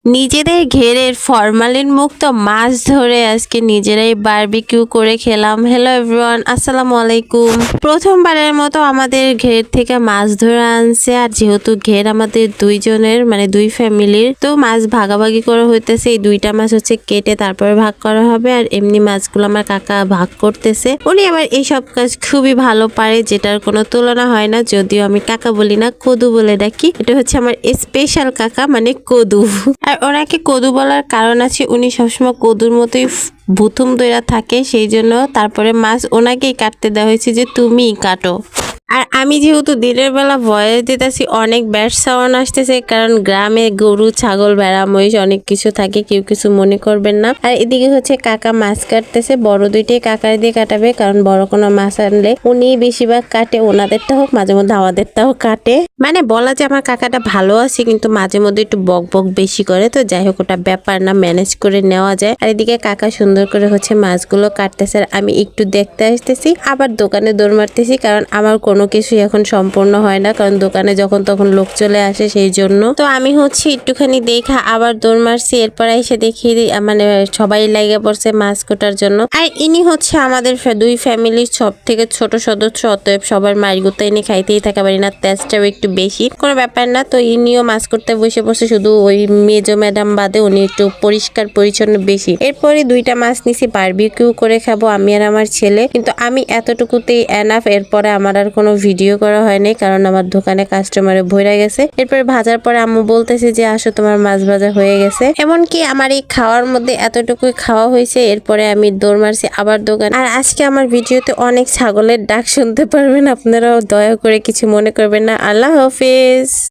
নিজেদের ঘেরের ফরমালিন মুক্ত মাছ ধরে আজকে নিজেরাই বারবিকিউ করে খেলাম। হ্যালো এভরিওয়ান, আসসালামু আলাইকুম। প্রথমবারের মতো আমাদের ঘের থেকে মাছ ধরে আনছে, আর যেহেতু ঘের আমাদের দুইজনের মানে দুই ফ্যামিলির, তো মাছ ভাগাভাগি করা হইতেছে। এই দুইটা মাছ হচ্ছে কেটে তারপরে ভাগ করা হবে, আর এমনি মাছগুলো আমার কাকা ভাগ করতেছে। উনি আবার এইসব কাজ খুবই ভালো পারে, যেটার কোনো তুলনা হয় না। যদিও আমি কাকা বলি না, কদু বলে ডাকি। এটা হচ্ছে আমার স্পেশাল কাকা, মানে কদু। আর ওনাকে কদু বলার কারণ আছে, উনি সবসময় কদুর মতোই ভুতুম দইরা থাকে, সেই জন্য তারপরে মাছ ওনাকেই কাটতে দেওয়া হয়েছে যে তুমিই কাটো। আর আমি যেহেতু দিনের বেলা ভয়েস দিতেছি, অনেক ব্যাড সাউন্ড আসতেছে, কারণ গ্রামে গরু ছাগল ভেড়া মহিষ অনেক কিছু থাকে, কেউ কিছু মনে করবেন না। আর এদিকে হচ্ছে কাকা মাছ কাটতেছে, বড় দুইটাই কাকার দিয়ে কাটাবে, কারণ বড় কোনো মাছ আনলে উনি বেশিরভাগ কাটে। ওনাদেরটা হোক, মাঝে মধ্যে আমাদেরটাও কাটে। মানে বলা যায় আমার কাকাটা ভালো আছে, কিন্তু মাঝে মধ্যে একটু বক বক বেশি করে। তো যাই হোক, ওটা ব্যাপার না, ম্যানেজ করে নেওয়া যায়। আর এদিকে কাকা সুন্দর করে হচ্ছে মাছগুলো কাটতেছে, আর আমি একটু দেখতে আসতেছি, আবার দোকানে দৌড় মারতেছি, কারণ আমার কোনো কিছু এখন সম্পূর্ণ হয় না, কারণ দোকানে যখন তখন লোক চলে আসে, সেই জন্য। তো আমি হচ্ছে একটুখানি দেখা আবার দৌড় মারছি। এরপর এসে দেখি মানে সবাই লাগে পড়ছে মাছ কাটার জন্য। আর ইনি হচ্ছে আমাদের দুই ফ্যামিলির সব থেকে ছোট সদস্য, অতএব সবার মাছ গুতা এনে খাইতেই থাকা পারি না, তেজটাও একটু বেশি, কোনো ব্যাপার না। তো ইনিও মাছ করতে বসে বসে, শুধু ওই মেজো ম্যাডাম বাদে উনি একটু পরিষ্কার পরিচ্ছন্ন বেশি। এরপরে দুইটা মাছ নিছি, বারবিকিউ করে খাবো আমি আর আমার ছেলে। কিন্তু আমি এতটুকুতেই এনাফ। এরপরে আমার আর কোনো ভিডিও করা হয়নি, কারণ আমার দোকানে কাস্টমারে ভরে গেছে। এরপরে ভাজার পরে আম্মু বলতেছে যে আসো, তোমার মাছ ভাজা হয়ে গেছে। এমনকি আমার এই খাওয়ার মধ্যে এতটুকুই খাওয়া হয়েছে। এরপরে আমি দৌড় মারছি আবার দোকান। আর আজকে আমার ভিডিওতে অনেক ছাগলের ডাক শুনতে পারবেন, আপনারাও দয়া করে কিছু মনে করবেন না। আল্লাহ হাফেজ।